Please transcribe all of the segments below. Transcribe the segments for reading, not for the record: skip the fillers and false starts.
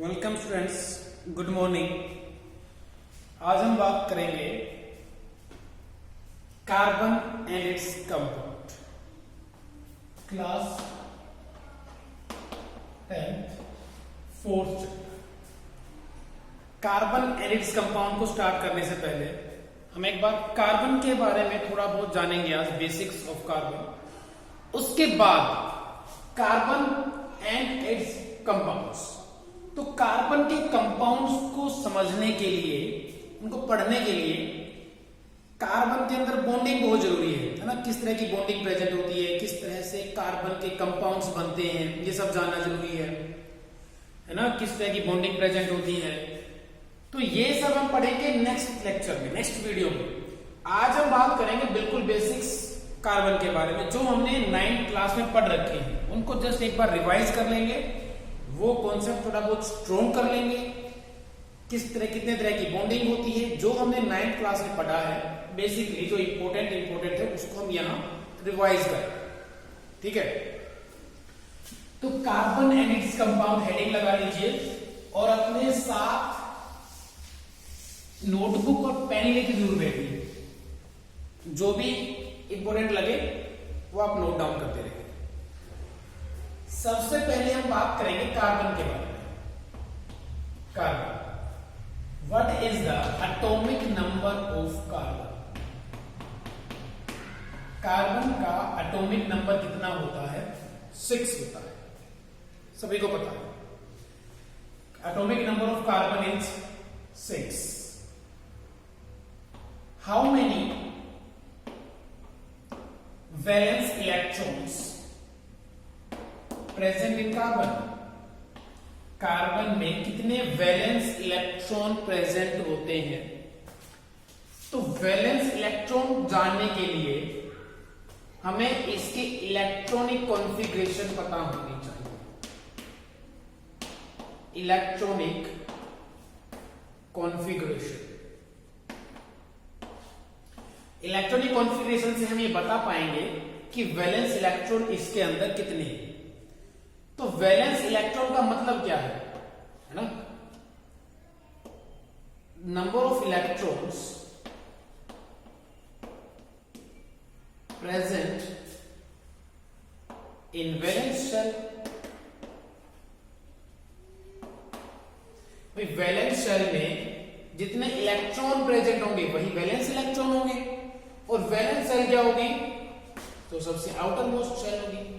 Welcome students, good morning. आज हम बात करेंगे carbon and its compound, class 10th fourth chapter. Carbon and its compound को start करने से पहले हम एक बार कार्बन के बारे में थोड़ा बहुत जानेंगे, आज बेसिक्स ऑफ कार्बन। उसके बाद कार्बन एंड इट्स कंपाउंड्स। तो कार्बन के कंपाउंड्स को समझने के लिए, उनको पढ़ने के लिए कार्बन के अंदर बॉन्डिंग बहुत जरूरी है ना। किस तरह की बॉन्डिंग प्रेजेंट होती है, किस तरह से कार्बन के कंपाउंड्स बनते हैं, ये सब जानना जरूरी है ना। किस तरह की बॉन्डिंग प्रेजेंट होती है, तो ये सब हम पढ़ेंगे नेक्स्ट लेक्चर में, नेक्स्ट वीडियो में। आज हम बात करेंगे बिल्कुल बेसिक्स कार्बन के बारे में, जो हमने 9th क्लास में पढ़ रखे हैं। उनको जस्ट एक बार रिवाइज कर लेंगे, वो कॉन्सेप्ट थोड़ा बहुत स्ट्रॉन्ग कर लेंगे। किस तरह, कितने तरह की बॉन्डिंग होती है, जो हमने 9th क्लास में पढ़ा है, बेसिकली जो इंपॉर्टेंट है उसको हम यहां रिवाइज करें, ठीक है। तो carbon and its compound heading लगा लीजिए और अपने साथ नोटबुक और पेन लेके जरूर बैठिए। जो भी इंपॉर्टेंट लगे वो आप नोट डाउन करते रहिए। सबसे पहले हम बात करेंगे कार्बन के बारे में। Carbon, what is the atomic number of carbon? Carbon का एटॉमिक नंबर कितना होता है? 6 होता है, सभी को पता है। Atomic number of carbon is 6। How many valence electrons present in carbon? Carbon में कितने वैलेंस इलेक्ट्रॉन प्रेजेंट होते हैं? तो वैलेंस इलेक्ट्रॉन जानने के लिए हमें इसकी इलेक्ट्रॉनिक कॉन्फ़िगरेशन पता होनी चाहिए। इलेक्ट्रॉनिक कॉन्फ़िगरेशन, इलेक्ट्रॉनिक कॉन्फ़िगरेशन से हम ये बता पाएंगे कि वैलेंस इलेक्ट्रॉन इसके अंदर कितने हैं। तो वैलेंस इलेक्ट्रॉन का मतलब क्या है ना? Number of electrons present in valence shell. Valence shell में जितने इलेक्ट्रॉन प्रेजेंट होंगे वही वैलेंस इलेक्ट्रॉन होंगे, और वैलेंस शेल क्या होगी? तो सबसे आउटर मोस्ट शेल होगी।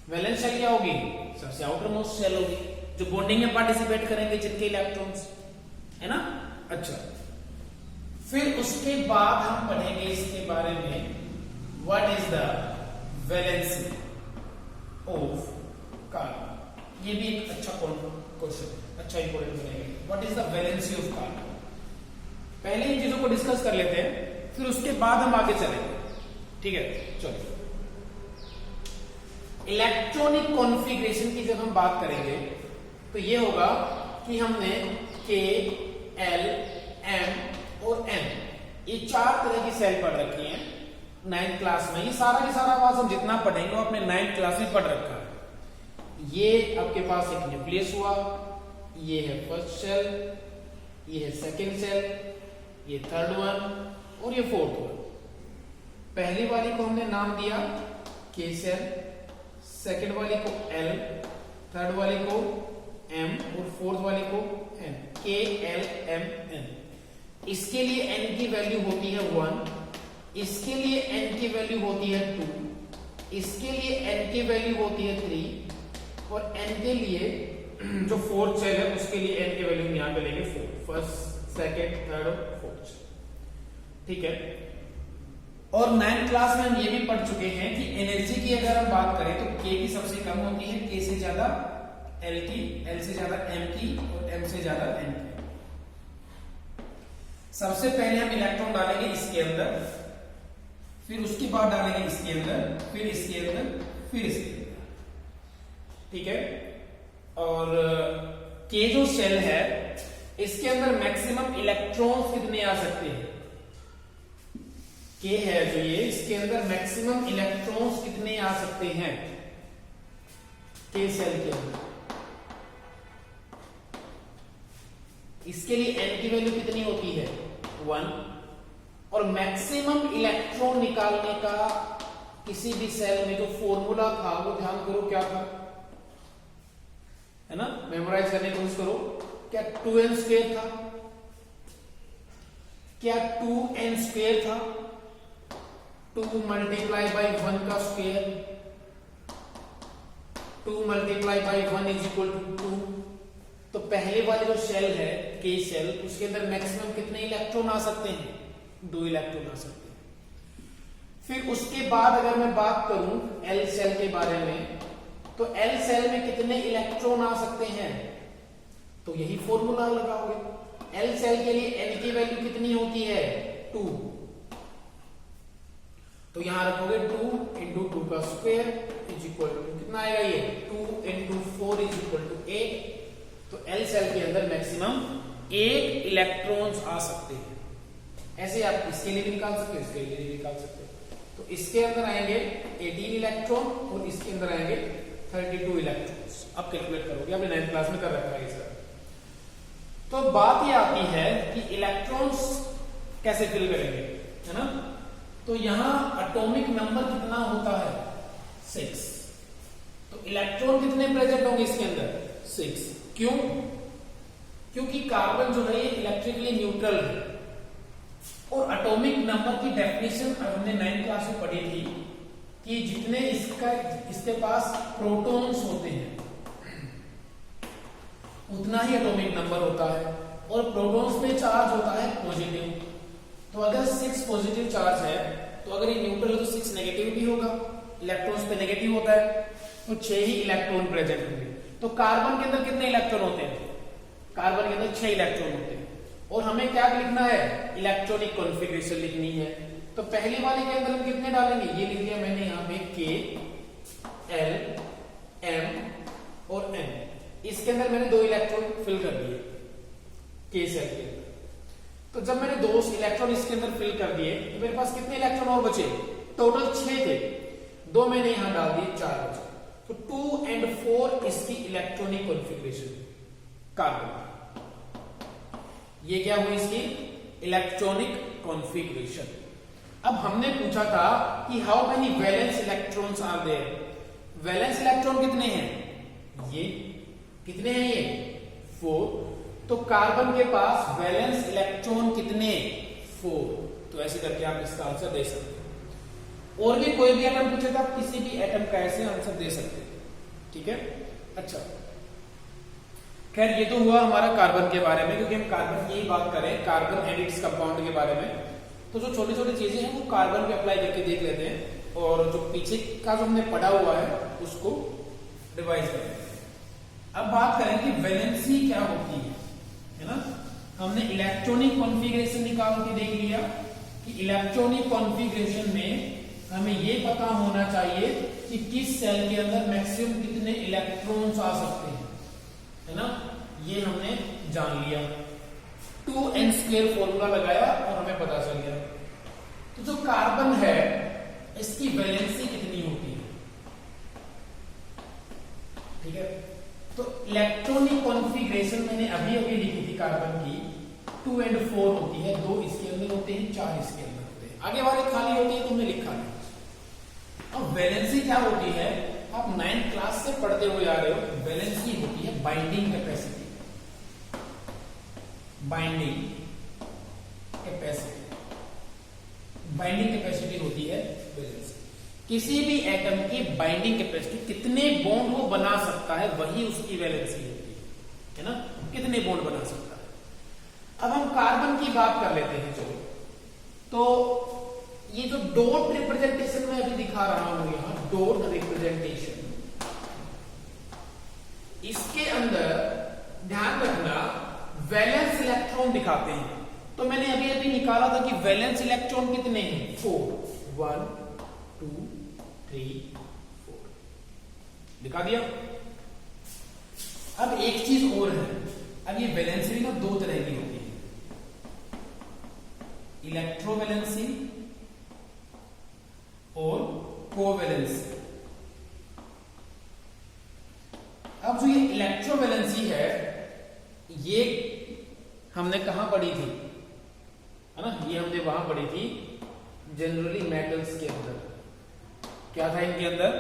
वैलेंस शेल क्या होगी? सबसे आउटर मोस्ट शेल होगी, जो बॉन्डिंग में पार्टिसिपेट करेंगे जिनके इलेक्ट्रॉन्स, है ना। अच्छा, फिर उसके बाद हम पढ़ेंगे इसके बारे में, what is the valency of carbon. ये भी एक अच्छा क्वेश्चन, अच्छा इंपॉर्टेंट बनेगा। What is the valency of carbon? पहले इन चीजों को डिस्कस कर लेते हैं, फिर उसके बाद हम आगे चलेंगे, ठीक है। चलो, इलेक्ट्रॉनिक कॉन्फ़िगरेशन की जब हम बात करेंगे तो ये होगा कि हमने K, L, M और N, ये 4 तरह की सेल पढ़ रखी हैं 9th क्लास में। ये सारा की सारा बात हम जितना पढ़ेंगे वो अपने 9th क्लास में पढ़ रखा है। ये आपके पास एक न्यूक्लियस हुआ, ये है फर्स्ट सेल, ये है सेकेंड सेल, ये थर्ड वन और ये फोर्थ वन। पहली वाली को हमने नाम दिया K सेल, सेकेंड वाली को L, थर्ड वाली को M और फोर्थ वाली को N। K, L, M, N। इसके लिए N की वैल्यू होती है 1, इसके लिए N की वैल्यू होती है 2, इसके लिए N की वैल्यू होती है 3, और N के लिए जो फोर्थ सेल है उसके लिए N की वैल्यू यहां पे लेंगे 4। फर्स्ट, सेकेंड, थर्ड और फोर्थ, ठीक है। और 9th क्लास में हम ये भी पढ़ चुके हैं कि एनर्जी की अगर हम बात करें तो K की सबसे कम होती है, K से ज्यादा L की, L से ज्यादा M की और M से ज्यादा N की। सबसे पहले हम इलेक्ट्रॉन डालेंगे इसके अंदर, फिर उसके बाद डालेंगे इसके अंदर, फिर इसके अंदर, फिर इसके अंदर, ठीक है। और K जो सेल है इसके अंदर मैक्सिमम इलेक्ट्रॉन्स कितने आ सकते हैं? K है जो ये, इसके अंदर मैक्सिमम इलेक्ट्रॉन्स कितने आ सकते हैं? के सेल के अंदर। इसके लिए n की वैल्यू कितनी होती है 1, और मैक्सिमम इलेक्ट्रॉन निकालने का किसी भी सेल में जो फॉर्मूला था वो ध्यान करो क्या था, है ना, मेमोराइज करने की कोशिश करो। क्या 2n² था, क्या 2n² था, 2 मल्टीप्लाई बाई 1 का square, 2 multiply by 1 is equal to 2। तो पहले वाले जो शेल है के शेल, उसके अंदर मैक्सिमम कितने इलेक्ट्रॉन आ सकते हैं, 2 इलेक्ट्रॉन आ सकते हैं। फिर उसके बाद अगर मैं बात करूं एल सेल के बारे में, तो एल सेल में कितने इलेक्ट्रॉन आ सकते हैं, तो यही फॉर्मूला लगाओगे। एल सेल के लिए एन की वैल्यू कितनी होती है 2, तो यहां रखोगे 2 इंटू 2 का स्क्वायर इज इक्वल टू कितना आएगा, ये 2 इंटू 4 इज इक्वल टू 8। तो एल सेल के अंदर मैक्सिमम 8 इलेक्ट्रॉन्स आ सकते हैं। ऐसे आप इसके लिए भी निकाल सकते हो, इसके लिए भी निकाल सकते हो। तो इसके अंदर आएंगे 18 इलेक्ट्रॉन और इसके अंदर आएंगे 32 इलेक्ट्रॉन्स। अब कैलकुलेट करोगे, आपने 9th क्लास में कर रखा है इसका। तो बात ये आती है कि इलेक्ट्रॉन्स कैसे फिल करेंगे, है ना। तो यहां एटॉमिक नंबर कितना होता है 6। तो इलेक्ट्रॉन कितने प्रेजेंट होंगे इसके अंदर 6। क्यों, क्योंकि कार्बन जो है ये इलेक्ट्रिकली न्यूट्रल है। और एटॉमिक नंबर की डेफिनेशन हमने 9th क्लास में पढ़ी थी कि जितने इसके पास प्रोटॉन्स होते हैं उतना ही एटॉमिक नंबर होता है, और प्रोटॉन्स पे चार्ज होता है पॉजिटिव। तो अगर 6 पॉजिटिव चार्ज है, तो अगर ये न्यूट्रल है तो 6 नेगेटिव भी होगा, इलेक्ट्रॉन्स पे नेगेटिव होता है, तो 6 ही इलेक्ट्रॉन प्रेजेंट होंगे। तो कार्बन के अंदर कितने इलेक्ट्रॉन होते हैं, कार्बन के अंदर 6 इलेक्ट्रॉन होते हैं। और हमें क्या लिखना है, इलेक्ट्रॉनिक कॉन्फ़िगरेशन लिखनी है। तो पहली वाले के अंदर हम कितने डालेंगे, ये लिख दिया मैंने यहां पे K, L, M और N। इसके अंदर मैंने 2 इलेक्ट्रॉन फिल कर दिए के सेल के अंदर। तो जब मैंने 2 इलेक्ट्रॉन इसके अंदर फिल कर दिए, तो मेरे पास कितने इलेक्ट्रॉन और बचे, टोटल 6 थे, 2 मैंने यहां डाल दिए, 4 बचे। तो 2 and 4 इसकी इलेक्ट्रॉनिक कॉन्फ़िगरेशन कार्बन। ये क्या हुई इसकी इलेक्ट्रॉनिक कॉन्फ़िगरेशन। अब हमने पूछा था कि how many valence electrons are there. Valence electron कितने हैं, ये कितने हैं, ये 4। तो कार्बन के पास वैलेंस इलेक्ट्रॉन कितने 4। तो ऐसे करके आप इसका आंसर दे सकते हैं। और भी कोई भी एटम पूछे तो आप किसी भी एटम का ऐसे आंसर दे सकते हैं, ठीक है। अच्छा, खैर ये तो हुआ हमारा कार्बन के बारे में, क्योंकि हम कार्बन की ही बात करें, कार्बन एंड इट्स कंपाउंड के बारे में। तो जो छोटी छोटी चीजें हैं वो कार्बन पे अप्लाई करके देख लेते हैं, और जो पीछे का जो हमने पढ़ा हुआ है उसको रिवाइज करते हैं। अब बात करें कि वैलेंसी क्या होती है ना। हमने इलेक्ट्रॉनिक कॉन्फ़िगरेशन निकाल के देख लिया कि इलेक्ट्रॉनिक कॉन्फ़िगरेशन में हमें ये पता होना चाहिए कि किस सेल के अंदर मैक्सिमम कितने इलेक्ट्रॉन्स आ सकते हैं, है ना। ये हमने जान लिया, 2n² फॉर्मूला लगाया और हमें पता चल गया। तो जो कार्बन है इसकी वैलेंसी कितनी होती है, ठीक है। तो इलेक्ट्रॉनिक कॉन्फ़िगरेशन मैंने अभी अभी लिखी थी कार्बन की, 2 and 4 होती है, 2 इसके अंदर होते हैं, 4 इसके अंदर होते हैं, आगे वाले खाली होती है, तुमने लिखा नहीं। अब वैलेंसी क्या होती है, आप 9th क्लास से पढ़ते हुए आ रहे हो। वैलेंसी होती है binding capacity, binding capacity, binding capacity होती है वैलेंसी। किसी भी एटम की बाइंडिंग कैपेसिटी, कितने बॉन्ड वो बना सकता है, वही उसकी वैलेंसी होती है ना, कितने बॉन्ड बना सकता है। अब हम कार्बन की बात कर लेते हैं, चलो। तो ये जो डॉट रिप्रेजेंटेशन मैं अभी दिखा रहा हूं यहां, डॉट रिप्रेजेंटेशन, इसके अंदर ध्यान रखना वैलेंस इलेक्ट्रॉन दिखाते हैं। तो मैंने अभी अभी निकाला था कि वैलेंस इलेक्ट्रॉन कितने हैं, 4, 1 2 3 4 दिखा दिया। अब एक चीज और है, अब ये वैलेंसी ना 2 तरह की होती है, इलेक्ट्रोवैलेंसी और कोवैलेंसी। इलेक्ट्रोवैलेंसी है ये हमने कहां पढ़ी थी, है ना, ये हमने वहां पढ़ी थी जनरली मेटल्स के अंदर। क्या था इनके अंदर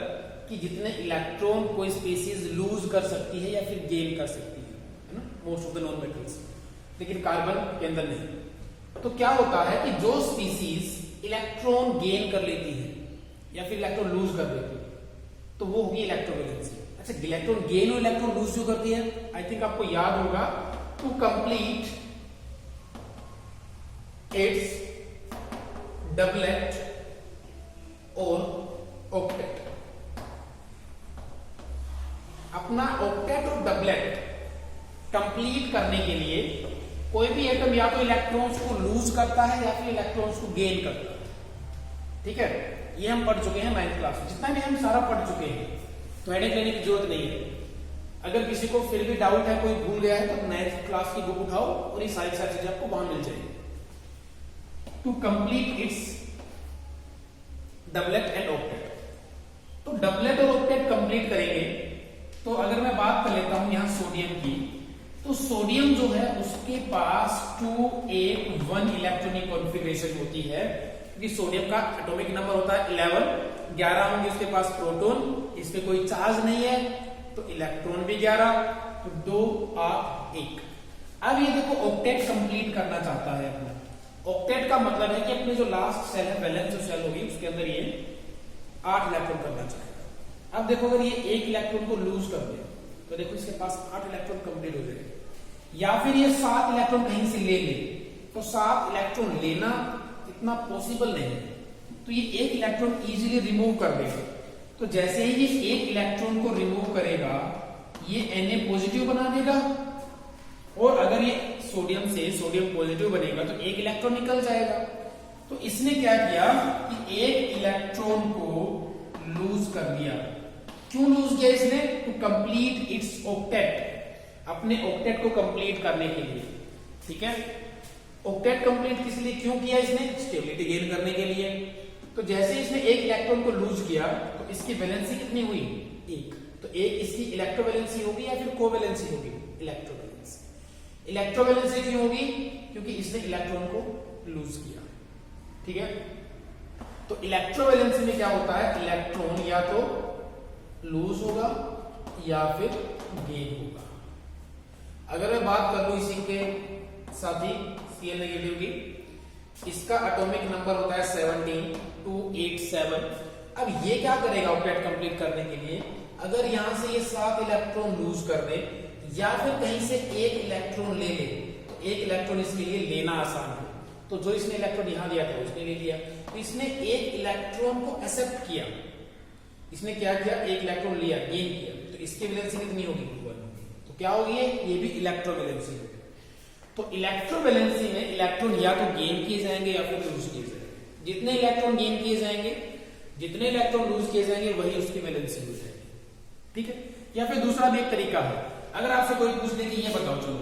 कि जितने इलेक्ट्रॉन कोई स्पीसीज लूज कर सकती है या फिर गेन कर सकती है ना, most of the non metals, लेकिन कार्बन के अंदर नहीं। तो क्या होता है कि जो स्पीसीज इलेक्ट्रॉन गेन कर लेती है या फिर इलेक्ट्रॉन लूज कर देती है तो वो होगी इलेक्ट्रोवैलेंसी। अच्छा, इलेक्ट्रॉन गेन और इलेक्ट्रॉन लूज जो करती है, आई थिंक आपको याद होगा, टू कंप्लीट इट्स डबलेट और ऑक्टेट। अपना ऑक्टेट और डबलेट कंप्लीट करने के लिए कोई भी एटम या तो इलेक्ट्रॉन्स को लूज करता है या फिर इलेक्ट्रॉन्स को गेन करता है। ठीक है, ये हम पढ़ चुके हैं 9th क्लास में, जितना भी हम सारा पढ़ चुके हैं, तो हेडेक लेने की जरूरत नहीं है। अगर किसी को फिर भी डाउट है, कोई भूल गया है, तो 9th क्लास की बुक उठाओ और ये सारी चीजें आपको वहां मिल जाएगी। To complete its doublet and octet, तो डबलेट और ऑक्टेट कंप्लीट करेंगे। तो अगर मैं बात कर लेता हूं यहां सोडियम की, तो सोडियम जो है उसके पास 281 इलेक्ट्रॉनिक कॉन्फ़िगरेशन होती है, क्योंकि सोडियम का एटॉमिक नंबर होता है 11 होंगे उसके पास प्रोटॉन, इसमें कोई चार्ज नहीं है तो इलेक्ट्रॉन भी 11, तो 2 8 1। अब ये देखो ऑक्टेट कंप्लीट करना चाहता है अपना। ऑक्टेट का मतलब है कि अपने जो लास्ट सेल है, वैलेंस जो सेल होगी, उसके अंदर ये 8 इलेक्ट्रॉन करना चाहेगा। अब देखो अगर ये 1 इलेक्ट्रॉन को लूज कर दे तो देखो इसके पास 8 इलेक्ट्रॉन कंप्लीट हो जाएगा। या फिर ये 7 इलेक्ट्रॉन कहीं से ले ले, तो 7 इलेक्ट्रॉन लेना इतना पॉसिबल नहीं है, तो ये 1 इलेक्ट्रॉन इजीली रिमूव कर देगा। तो जैसे ही ये 1 इलेक्ट्रॉन को रिमूव करेगा, ये Na पॉजिटिव बना देगा, और अगर ये सोडियम से सोडियम पॉजिटिव बनेगा तो 1 इलेक्ट्रॉन निकल जाएगा। तो इसने क्या किया कि 1 इलेक्ट्रॉन को लूज कर दिया। क्यों लूज किया इसने? टू कंप्लीट इट्स ऑक्टेट, अपने ऑक्टेट को कंप्लीट करने के लिए। ठीक है, ऑक्टेट कंप्लीट किस लिए क्यों किया इसने? स्टेबिलिटी गेन करने के लिए। तो जैसे इसने 1 इलेक्ट्रॉन को लूज किया तो इसकी वैलेंसी कितनी हुई? 1। तो 1 इसकी इलेक्ट्रोवैलेंसी होगी या फिर कोवैलेंसी होगी? इलेक्ट्रोवैलेंसी। इलेक्ट्रोवैलेंसी क्यों होगी? क्योंकि इसने इलेक्ट्रॉन को लूज किया। ठीक है, तो इलेक्ट्रोवैलेंसी में क्या होता है? इलेक्ट्रॉन या तो लूज होगा या फिर गेन होगा। अगर मैं बात कर लूं इसी के साथ ही Cl नेगेटिव की, इसका एटॉमिक नंबर होता है 17287। अब ये क्या करेगा ऑक्टेट कंप्लीट करने के लिए? अगर यहां से ये 7 इलेक्ट्रॉन लूज कर दे या फिर कहीं से 1 इलेक्ट्रॉन ले ले, तो 1 इलेक्ट्रॉन इसके लिए लेना आसान है। तो जो इसने इलेक्ट्रॉन यहां दिया था उसने ले लिया, तो इसने 1 इलेक्ट्रॉन को एक्सेप्ट किया। इसने क्या किया? 1 इलेक्ट्रॉन लिया, गेन किया, तो इसकी वैलेंसी कितनी होगी? 1 होगी। तो क्या होगी? ये भी इलेक्ट्रोवैलेंसी होगी। तो इलेक्ट्रोवैलेंसी में इलेक्ट्रॉन या तो गेन किए जाएंगे या फिर लूज किए जाएंगे। जितने इलेक्ट्रॉन गेन किए जाएंगे, जितने इलेक्ट्रॉन लूज किए जाएंगे, वही उसकी वैलेंसी हो जाएगी। ठीक है, या फिर दूसरा भी एक तरीका है, अगर आपसे कोई पूछ ले कि ये बताओ चलो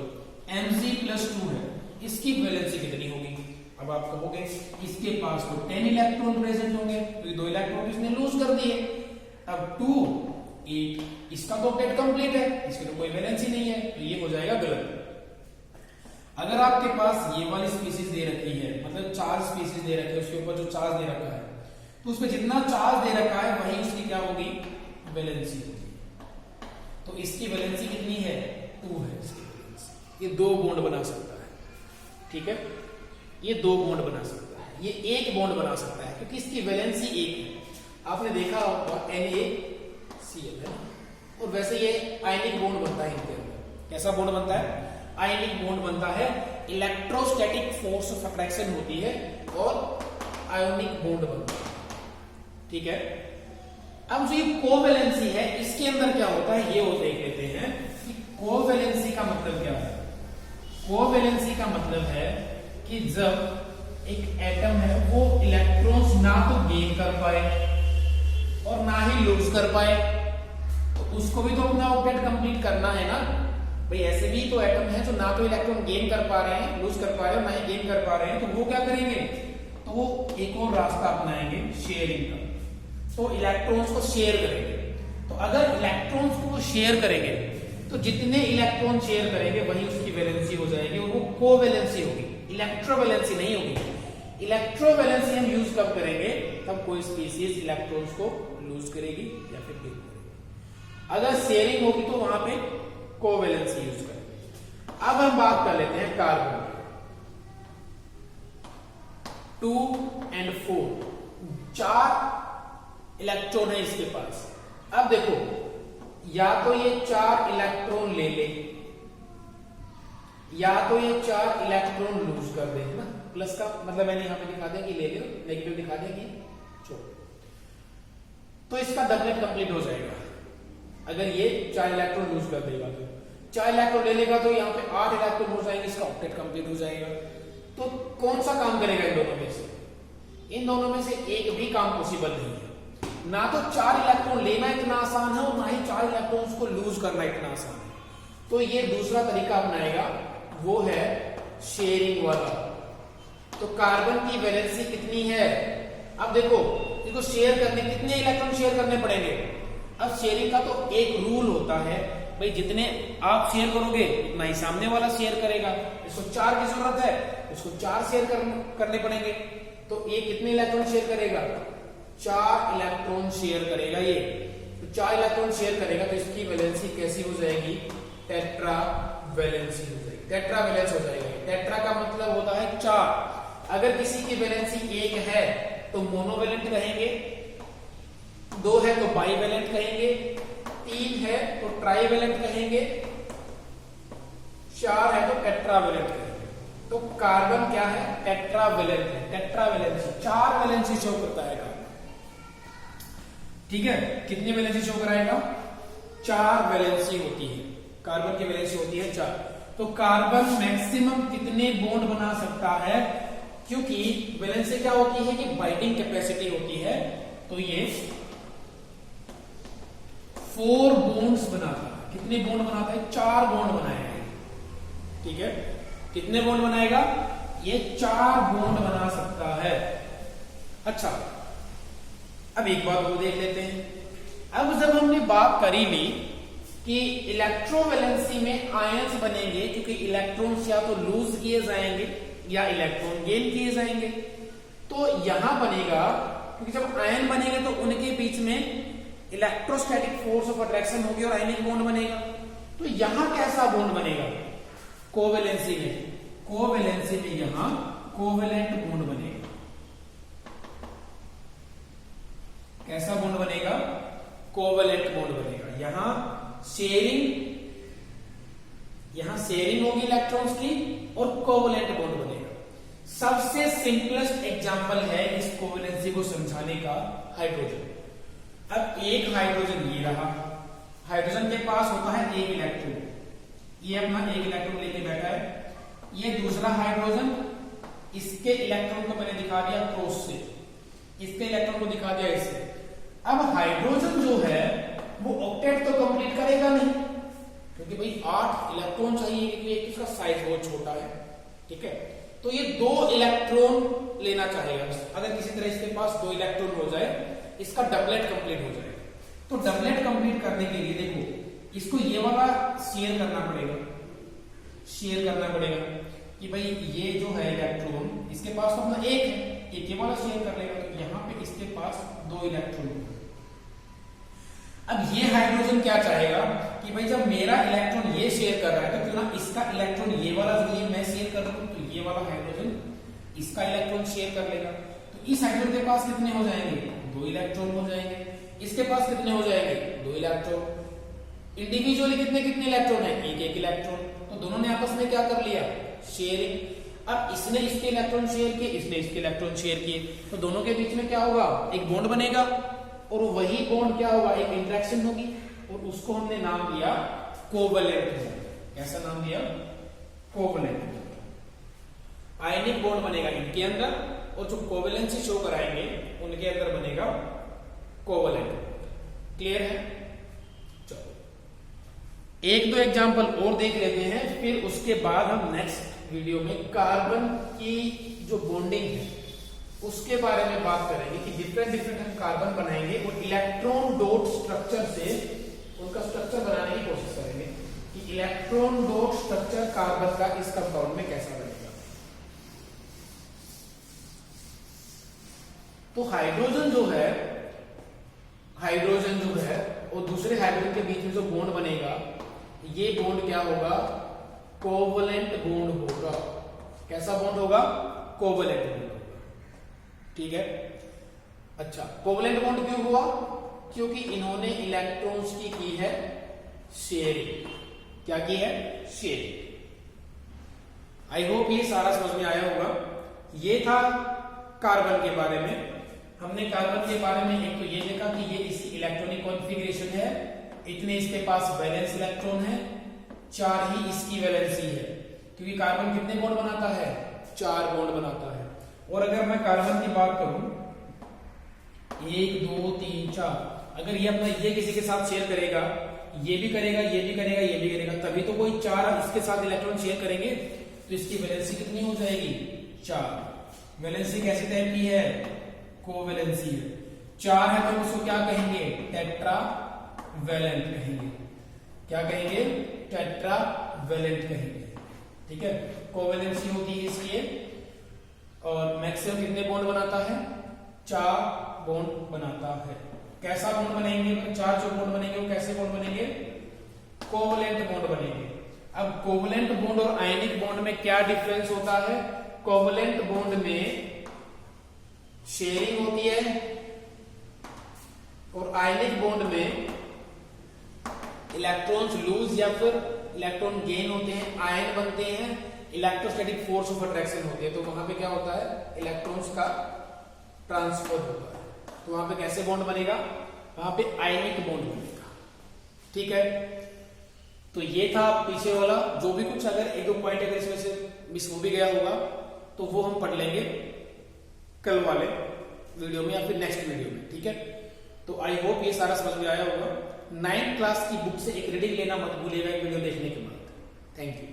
Mg+2 है, इसकी वैलेंसी कितनी होगी? अब आप कहोगे इसके पास तो 10 इलेक्ट्रॉन प्रेजेंट होंगे, तो ये 2 इलेक्ट्रॉन इसने लूज कर दिए। अब 2 8, इसका तो ऑक्टेट कंप्लीट है, इसकी तो कोई वैलेंसी नहीं है, तो ये हो जाएगा गलत। अगर आपके पास ये वाली स्पीसीज दे रखी है, मतलब चार्ज स्पीसीज दे रखी है, उसके ऊपर जो चार्ज दे रखा है, तो उसमें जितना चार्ज दे रखा है वही उसकी क्या होगी? वैलेंसी होगी। तो इसकी वैलेंसी कितनी है? 2 है इसकी वैलेंसी। ये 2 बॉन्ड बना सकता है। ठीक है, ये 2 बॉन्ड बना सकता है, ये 1 बॉन्ड बना सकता है, क्योंकि इसकी वैलेंसी 1 है। आपने देखा होगा NaCl है, और वैसे ये आयनिक बॉन्ड बनता है इनके अंदर। कैसा बॉन्ड बनता है? आयनिक बॉन्ड बनता है। इलेक्ट्रोस्टैटिक फोर्स ऑफ अट्रैक्शन होती है और आयोनिक बॉन्ड बनता है। ठीक है, अब जो ये कोवैलेंसी है, इसके अंदर क्या होता है ये वो देख लेते हैं कि कोवैलेंसी का मतलब क्या है। कोवैलेंसी का मतलब है कि जब एक एटम है वो इलेक्ट्रॉन्स ना तो गेन कर पाए और ना ही लूज कर पाए, तो उसको भी तो अपना ऑक्टेट कंप्लीट करना है ना भाई। ऐसे भी तो एटम है जो ना तो इलेक्ट्रॉन गेन कर पा रहे हैं, लूज कर पा रहे हैं, ना ही गेन कर पा रहे हैं, तो वो क्या करेंगे? तो वो एक और रास्ता अपनाएंगे, शेयरिंग का। तो इलेक्ट्रॉन्स को शेयर करेंगे। तो अगर इलेक्ट्रॉन्स को शेयर करेंगे तो जितने इलेक्ट्रॉन शेयर करेंगे वही उसकी वैलेंसी हो जाएगी और वो कोवैलेंसी होगी, इलेक्ट्रोवैलेंसी नहीं होगी। इलेक्ट्रोवैलेंसी हम यूज कब करेंगे, तब कोई स्पीशीज इलेक्ट्रॉन्स को लूज करेगी या फिर गेन करेगी। अगर शेयरिंग होगी तो वहां पे कोवैलेंसी यूज करेंगे। अब हम बात कर लेते हैं कार्बन 2 और 4, 4 इलेक्ट्रॉन है इसके पास। अब देखो या तो ये 4 इलेक्ट्रॉन ले ले या तो ये 4 इलेक्ट्रॉन लूज कर दे, ना प्लस का मतलब मैंने यहां पे दिखा दिया कि ले ले, नेगेटिव दिखा दिया कि छोड़, तो इसका डबलेट कंप्लीट हो जाएगा। अगर ये 4 इलेक्ट्रॉन लूज कर देगा तो 4 इलेक्ट्रॉन ले लेगा तो यहाँ पे 8 इलेक्ट्रॉन हो जाएंगे, इसका ऑक्टेट कंप्लीट हो जाएगा। तो कौन सा काम करेगा इन दोनों में से? इन दोनों में से एक भी काम पॉसिबल नहीं है। ना तो 4 इलेक्ट्रॉन लेना इतना आसान है और ना ही 4 इलेक्ट्रॉन्स को लूज करना इतना आसान है। तो ये दूसरा तरीका अपनाएगा, वो है शेयरिंग वाला। तो कार्बन की वैलेंसी कितनी है? अब देखो इसको शेयर करने कितने इलेक्ट्रॉन शेयर करने पड़ेंगे। अब शेयरिंग का तो एक रूल होता है भाई, जितने आप शेयर करोगे उतना ही सामने वाला शेयर करेगा। इसको 4 की जरूरत है, इसको 4 शेयर करने पड़ेंगे। तो ये कितने इलेक्ट्रॉन शेयर करेगा? 4 इलेक्ट्रॉन शेयर करेगा ये। तो 4 इलेक्ट्रॉन शेयर करेगा तो इसकी वैलेंसी कैसी हो जाएगी? टेट्रा वैलेंसी हो जाएगी, टेट्रा वैलेंस हो जाएगा। टेट्रा का मतलब होता है 4। अगर किसी की वैलेंसी 1 है तो मोनोवैलेंट कहेंगे, 2 है तो बाईवैलेंट कहेंगे, 3 है तो ट्राईवैलेंट कहेंगे, 4 है तो टेट्रावैलेंट कहेंगे। तो कार्बन क्या है? टेट्रावैलेंट है। टेट्रावैलेंसी 4 वैलेंसी शो करता है कार्बन। ठीक है, कितनी वैलेंसी शो कराएगा? 4 वैलेंसी होती है कार्बन की, वैलेंसी होती है 4। तो कार्बन मैक्सिमम कितने बॉन्ड बना सकता है? क्योंकि वैलेंसी क्या होती है कि बाइंडिंग कैपेसिटी होती है। तो ये 4 बॉन्ड्स बनाता है। कितने बॉन्ड बनाता है? 4 बॉन्ड बनाएगा। ठीक है, कितने बॉन्ड बनाएगा? ये 4 बॉन्ड बना सकता है। अच्छा, अब एक बात वो देख लेते हैं। अब जब हमने बात करी ली कि इलेक्ट्रोवैलेंसी में आयंस बनेंगे, क्योंकि इलेक्ट्रॉन्स या तो लूज किए जाएंगे या इलेक्ट्रॉन गेन किए जाएंगे, तो यहां बनेगा, क्योंकि जब आयन बनेंगे तो उनके बीच में इलेक्ट्रोस्टैटिक फोर्स ऑफ अट्रैक्शन होगी और आयनिक बॉन्ड बनेगा। तो यहां कैसा बॉन्ड बनेगा? कोवैलेंसी में, कोवैलेंसी में यहां कोवैलेंट बॉन्ड बनेगा। कैसा बॉन्ड बनेगा? कोवैलेंट बॉन्ड बनेगा। यहां शेयरिंग होगी इलेक्ट्रॉन्स की और कोवैलेंट बॉन्ड बनेगा। सबसे सिंपलेस्ट एग्जांपल है इस कोवैलेंसी को समझाने का हाइड्रोजन। अब एक हाइड्रोजन ये रहा, हाइड्रोजन के पास होता है एक इलेक्ट्रॉन, ये अपना एक इलेक्ट्रॉन लेके बैठा है। ये दूसरा हाइड्रोजन, इसके इलेक्ट्रॉन को मैंने दिखा दिया क्रॉस से, इसके इलेक्ट्रॉन को दिखा दिया इससे। अब हाइड्रोजन जो है वो ऑक्टेट तो कंप्लीट करेगा नहीं, क्योंकि भाई 8 इलेक्ट्रॉन चाहिए, क्योंकि इसका साइज बहुत छोटा है। ठीक है, तो ये 2 इलेक्ट्रॉन लेना चाहेगा। अगर किसी तरह इसके पास 2 इलेक्ट्रॉन हो जाए, इसका डबलेट कंप्लीट हो जाएगा। तो डबलेट कंप्लीट करने के लिए देखो इसको ये वाला शेयर करना पड़ेगा, शेयर करना पड़ेगा कि भाई ये जो है इलेक्ट्रॉन, इसके पास तो अपना एक है, एक ये वाला शेयर कर लेगा। तो यहां पे इसके पास 2 इलेक्ट्रॉन। अब ये हाइड्रोजन क्या चाहेगा कि भाई जब मेरा इलेक्ट्रॉन ये शेयर कर रहा है तो क्यों ना इसका इलेक्ट्रॉन ये वाला जो ये मैं शेयर कर रहा हूं, तो ये वाला हाइड्रोजन इसका इलेक्ट्रॉन शेयर कर लेगा। तो इस हाइड्रोजन के पास कितने हो जाएंगे? 2 इलेक्ट्रॉन हो जाएंगे। इसके पास कितने हो जाएंगे? 2 इलेक्ट्रॉन। इंडिविजुअली कितने कितने इलेक्ट्रॉन है? एक इलेक्ट्रॉन। तो दोनों ने आपस में क्या कर लिया? शेयरिंग। अब इसने इसके इलेक्ट्रॉन शेयर किए, इसने इसके इलेक्ट्रॉन शेयर किए, तो दोनों के बीच में क्या होगा? एक बॉन्ड बनेगा, और वही बॉन्ड क्या होगा? एक इंटरेक्शन होगी, और उसको हमने नाम दिया कोवैलेंट। ऐसा नाम दिया कोवैलेंट। आयनिक बॉन्ड बनेगा इनके अंदर, और जो कोवैलेंसी शो कराएंगे उनके अंदर बनेगा कोवैलेंट। क्लियर है? चलो एक दो एग्जांपल और देख लेते हैं, फिर उसके बाद हम नेक्स्ट वीडियो में कार्बन की जो बॉन्डिंग है उसके बारे में बात करेंगे कि डिफरेंट हम कार्बन बनाएंगे और इलेक्ट्रॉन डॉट स्ट्रक्चर से उनका स्ट्रक्चर बनाने की कोशिश करेंगे। इलेक्ट्रॉन डॉट स्ट्रक्चर कार्बन का इस कंपाउंड में कैसा बनेगा। तो हाइड्रोजन जो है और दूसरे हाइड्रोजन के बीच में जो बॉन्ड बनेगा, ये बॉन्ड क्या होगा, कोवलेंट बॉन्ड होगा। कैसा बॉन्ड होगा, कोवलेंट बॉन्ड होगा। ठीक है, अच्छा कोवलेंट बॉन्ड क्यों हुआ, क्योंकि इन्होंने इलेक्ट्रॉन्स की है शेयरिंग। क्या की है, शेयरिंग। आई होप ये सारा समझ में आया होगा। ये था कार्बन के बारे में। हमने कार्बन के बारे में एक तो ये देखा कि ये इसकी इलेक्ट्रॉनिक कॉन्फ़िगरेशन है, इतने इसके पास वैलेंस इलेक्ट्रॉन है, 4 ही इसकी वैलेंसी है, क्योंकि कार्बन कितने बॉन्ड बनाता है, 4 बॉन्ड बनाता है। और अगर मैं कार्बन की बात करूं 1 2 3 4, अगर ये अपना ये किसी के साथ शेयर करेगा, ये भी करेगा, ये भी करेगा, ये भी करेगा, तभी तो कोई 4 इसके साथ इलेक्ट्रॉन शेयर करेंगे, तो इसकी वैलेंसी कितनी हो जाएगी, 4। वैलेंसी कैसे टाइप की है, कोवैलेंसी है। 4 है तो उसको क्या कहेंगे, टेट्रावैलेंट कहेंगे। क्या कहेंगे, टेट्रावैलेंट कहेंगे। ठीक है, कोवैलेंसी होती है इसकी। और मैक्सिमम कितने बॉन्ड बनाता है, 4 बॉन्ड बनाता है। कैसा बॉन्ड बनेंगे, 4 जो बॉन्ड बनेंगे वो कैसे बॉन्ड बनेंगे, कोवलेंट बॉन्ड बनेंगे। अब कोवलेंट बॉन्ड और आयनिक बॉन्ड में क्या डिफरेंस होता है, कोवलेंट बॉन्ड में शेयरिंग होती है और आयनिक बॉन्ड में इलेक्ट्रॉन्स लूज या फिर इलेक्ट्रॉन गेन होते हैं, आयन बनते हैं, इलेक्ट्रोस्टैटिक फोर्स ऑफ अट्रैक्शन होती है। तो वहां पे क्या होता है, इलेक्ट्रॉन्स का ट्रांसफर होता है। तो वहां पे कैसे बॉन्ड बनेगा, वहां पे आयनिक बॉन्ड बनेगा। ठीक है, तो ये था पीछे वाला। जो भी कुछ अगर 1-2 पॉइंट अगर इसमें से मिस हो भी गया होगा तो वो हम पढ़ लेंगे कल वाले वीडियो में या फिर नेक्स्ट वीडियो में। ठीक है, तो आई होप ये सारा समझ में आया होगा। 9th क्लास की बुक से एक रीडिंग लेना मत भूलिएगा वीडियो देखने के बाद। Thank you.